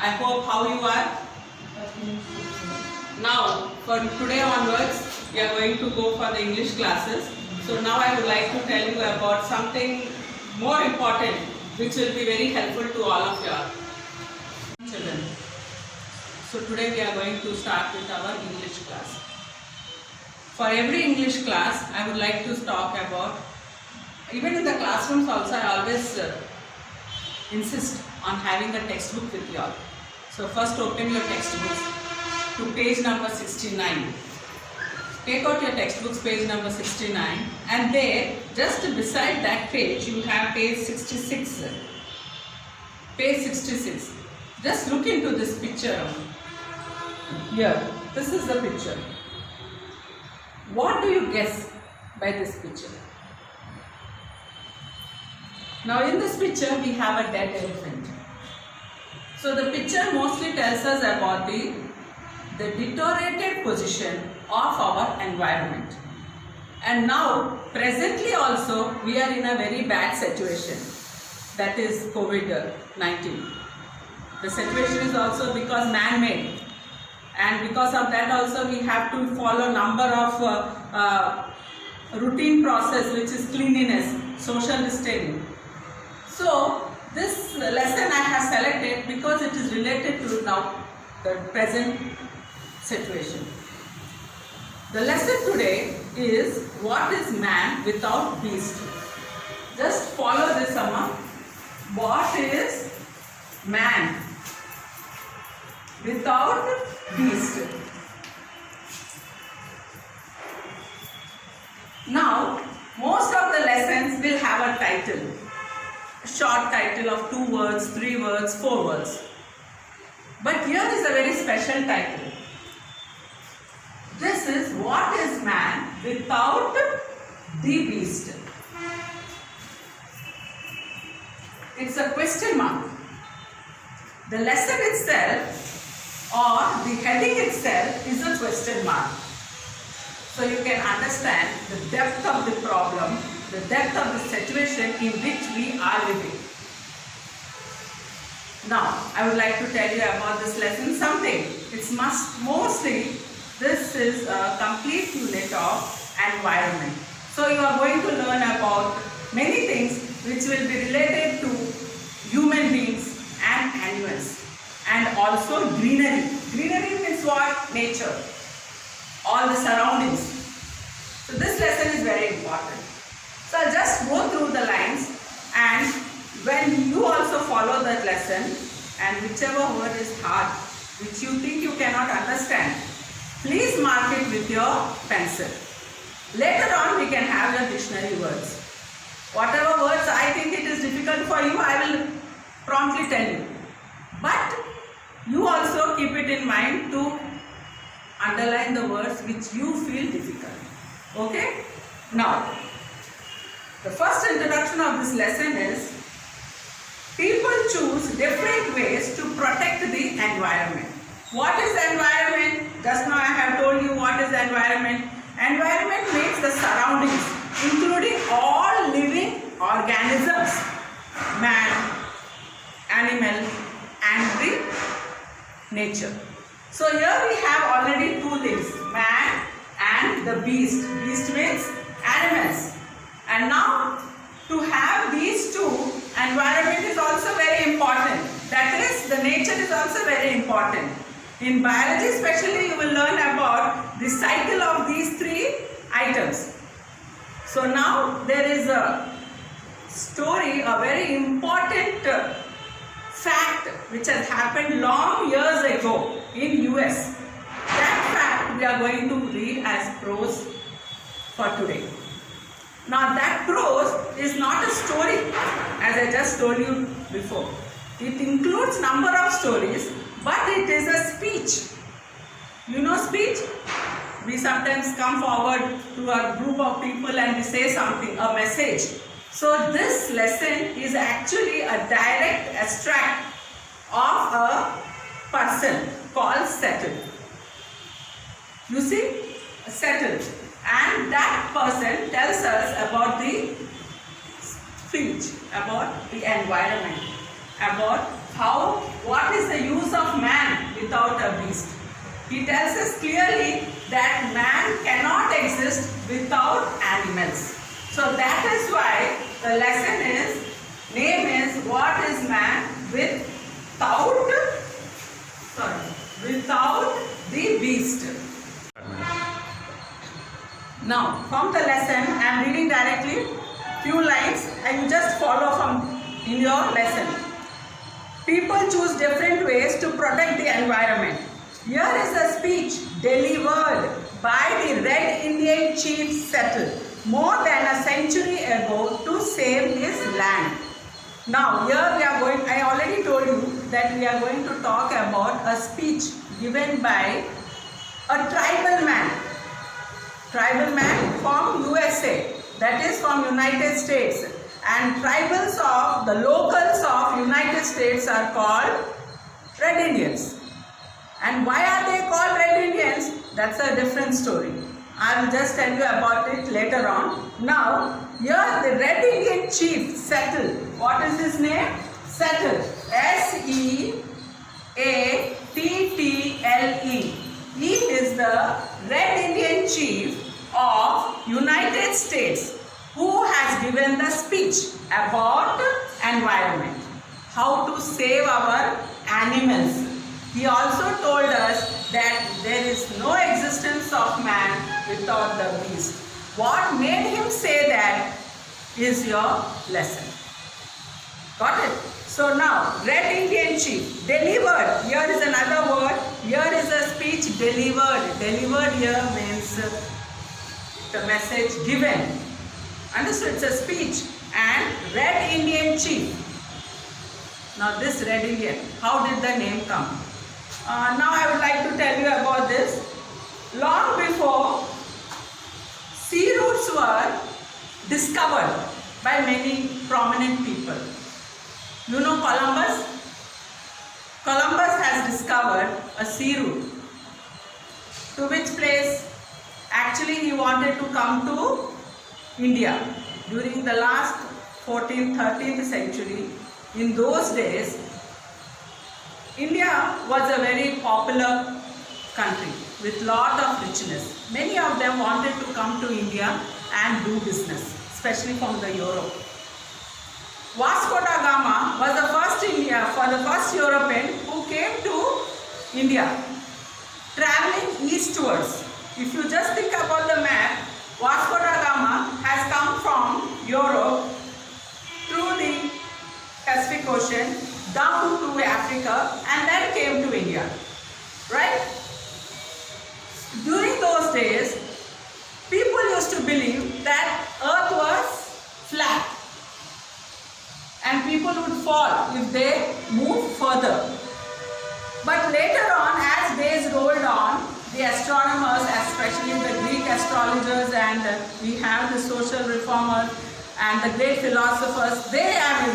I hope how you are. Now, from today onwards, we are going to go for the English classes. So now I would like to tell you about something more important, which will be very helpful to all of your children. So today we are going to start with our English class. For every English class, I would like to talk about, even in the classrooms also, I always insist on having a textbook with you all. So first open your textbooks to page number 69. Take out your textbooks, page number 69, and there, just beside that page, you have page 66. Page 66. Just look into this picture here. This is the picture. What do you guess by this picture? Now in this picture, we have a dead elephant. So the picture mostly tells us about the deteriorated position of our environment. And now, presently also, we are in a very bad situation. That is COVID-19. The situation is also because man-made. And because of that also, we have to follow number of routine process, which is cleanliness, social distancing. So, this lesson I have selected because it is related to now the present situation. The lesson today is what is man without beast. Just follow this, Amma. What is man without beast? Now, most of the lessons will have a title. A short title of 2 words, 3 words, 4 words. But here is a very special title. This is what is man without the beast. It's a question mark. The lesson itself or the heading itself is a question mark. So you can understand the depth of the problem, the depth of the situation in which we are living. Now, I would like to tell you about this lesson something. It's mostly, this is a complete unit of environment. So you are going to learn about many things which will be related to human beings and animals. And also greenery. Greenery means what? Nature. All the surroundings. So this lesson is very important. So I'll just go through the lines, and when you also follow that lesson, and whichever word is hard, which you think you cannot understand, please mark it with your pencil. Later on we can have your dictionary words. Whatever words I think it is difficult for you, I will promptly tell you. But you also keep it in mind to underline the words which you feel difficult. Okay? Now, the first introduction of this lesson is people choose different ways to protect the environment. What is the environment? Just now I have told you what is the environment. Environment means the surroundings, including all living organisms, man, animal, and the nature. So here we have already 2 things, man and the beast. Beast means animals. And now, to have these 2, environment is also very important. That is, the nature is also very important. In biology especially, you will learn about the cycle of these 3 items. So now, there is a story, a very important fact which has happened long years ago in US. That fact we are going to read as prose for today. Now that prose is not a story, as I just told you before. It includes number of stories, but it is a speech. You know speech? We sometimes come forward to a group of people and we say something, a message. So this lesson is actually a direct extract of a person called Settle. You see? Settle. And that person tells us about the speech, about the environment, about what is the use of man without a beast? He tells us clearly that man cannot exist without animals. So that is why the lesson name is what is man without the beast. Now from the lesson I am reading directly few lines and you just follow from in your lesson. People choose different ways to protect the environment. Here is a speech delivered by the Red Indian chief settled more than a century ago to save his land. Now here we are going, I already told you that we are going to talk about a speech given by a tribal man from USA, that is from United States, and tribals of the locals of United States are called Red Indians. And why are they called Red Indians? That's a different story. I will just tell you about it later on. Now, here the Red Indian chief settled. What is his name? Settle. S-E-A-T-T-L-E. He is the Red Indian chief of United States who has given the speech about environment, how to save our animals. He also told us that there is no existence of man without the beast. What made him say that is your lesson. Got it? So now, Red Indian chief, delivered. Here is another word. Here is a speech delivered. Delivered here means the message given. Understood? It's a speech. And Red Indian chief. Now this Red Indian, how did the name come? Now I would like to tell you about this. Long before sea routes were discovered by many prominent people. You know Columbus? Columbus has discovered a sea route. To which place? Actually he wanted to come to India. During the last 14th, 13th century, in those days, India was a very popular country with lot of richness. Many of them wanted to come to India and do business, especially from the Europe. Vasco da Gama was the first European who came to India, traveling eastwards. If you just think about the map, Vasco da Gama has come from Europe through the Pacific Ocean down to Africa and then came to India, right? During those days, people used to believe that earth was flat and people would fall if they moved further. But later on, as days rolled on, the astronomers, especially the Greek astrologers, and we have the social reformers and the great philosophers, they have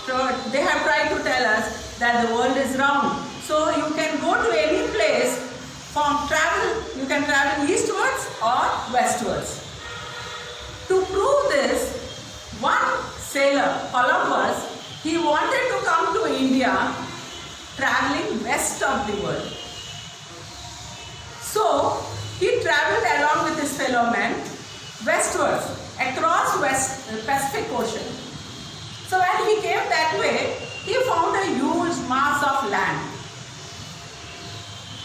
tried to tell us that the world is round. So you can go to any place you can travel eastwards or westwards. To prove this, one sailor, Columbus, he wanted to come to India traveling west of the world. So he traveled along with his fellow men westwards across Pacific Ocean. So when he came that way, he found a huge mass of land,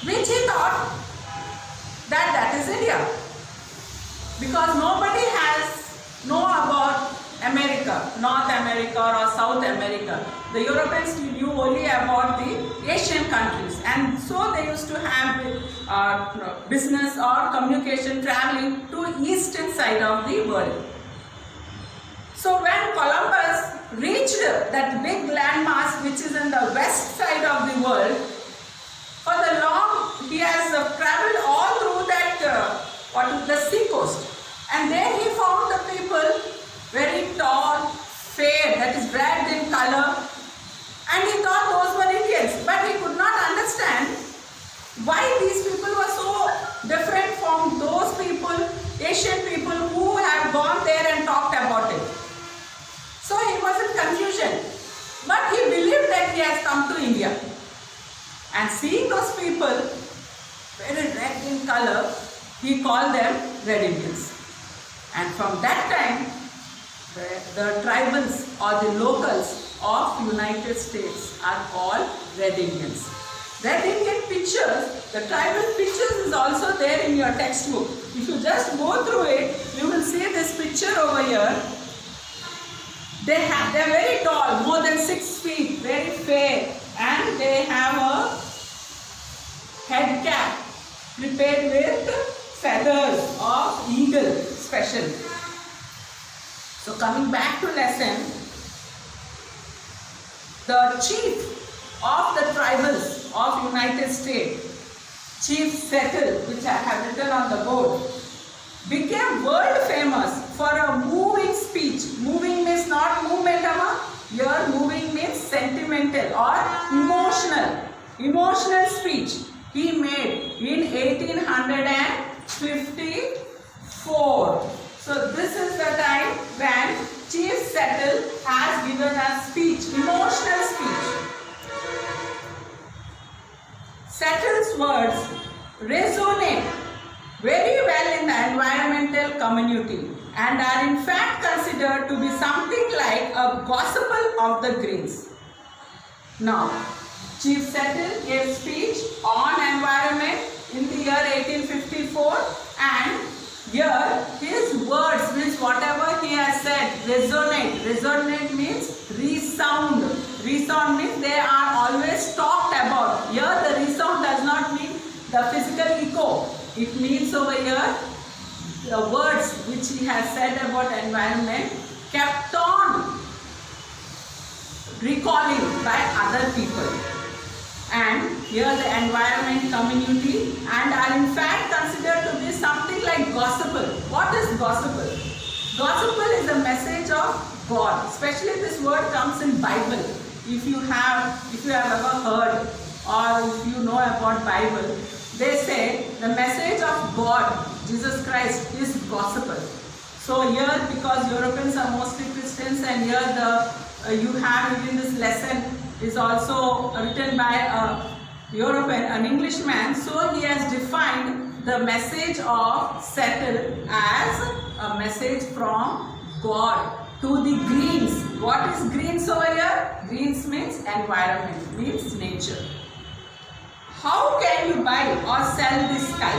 which he thought that is India. Because nobody know about America, North America or South America. The Europeans knew only about the Asian countries, and so they used to have business or communication traveling to eastern side of the world. So when Columbus reached that big landmass which is in the west side of the world, for the long he has traveled all through that the sea coast, and there he found the people very tall, fair, that is red in color, and he thought those were Indians, but he could not understand why these people were so different from those people, Asian people who had gone there and talked about it. So he was in confusion, but he believed that he has And seeing those people very red in color, he called them Red Indians. And from that time, the tribals or the locals of United States are called Red Indians. Red Indian pictures, the tribal pictures is also there in your textbook. If you just go through it, you will see this picture over here. They are very tall, more than 6 feet, very fair, and they have a head cap prepared with feathers of eagle special. So coming back to lesson, the chief of the tribals of United States, Chief Settle, which I have written on the board, became world famous for a moving speech. Moving means not movement, here moving means sentimental or emotional speech he made in 1854. So this is the time when Chief Settle has given a speech, emotional speech. Settle's words resonate very well in the environmental community and are in fact considered to be something like a gospel of the greens. Now, Chief Settle gave speech on environment in the year 1854, and here his words means whatever he has said resonate. Resonate means resound. Resound means they are always talked about. Here the resound does not mean the physical echo. It means over here the words which he has said about environment kept on recalling by other people. And here the environment community and are in fact considered to be something like gospel. What is gospel? Gospel is the message of God. Especially this word comes in Bible. If you have ever heard or if you know about Bible, they say the message of God, Jesus Christ, is gospel. So here, because Europeans are mostly Christians, and here you have even this lesson is also written by a European, an Englishman. So he has defined the message of Settle as a message from God to the Greens. What is Greens over here? Greens means environment, means nature. How can you buy or sell the sky,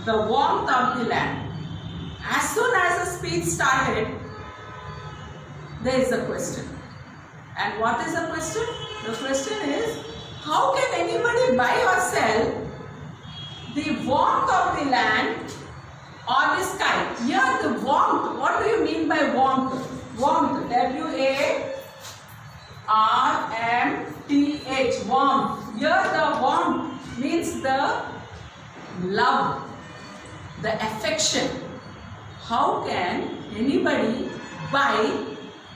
the warmth of the land? As soon as the speech started, there is a question. And what is the question? The question is, how can anybody buy or sell the warmth of the land or the sky? Here the warmth, what do you mean by warmth? Warmth, W-A-R-M-T-H, warmth. Here the warmth means the love, the affection. How can anybody buy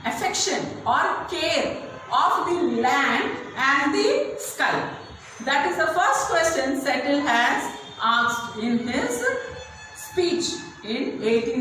affection or care of the land and the sky? That is the first question Settle has asked in his speech in 18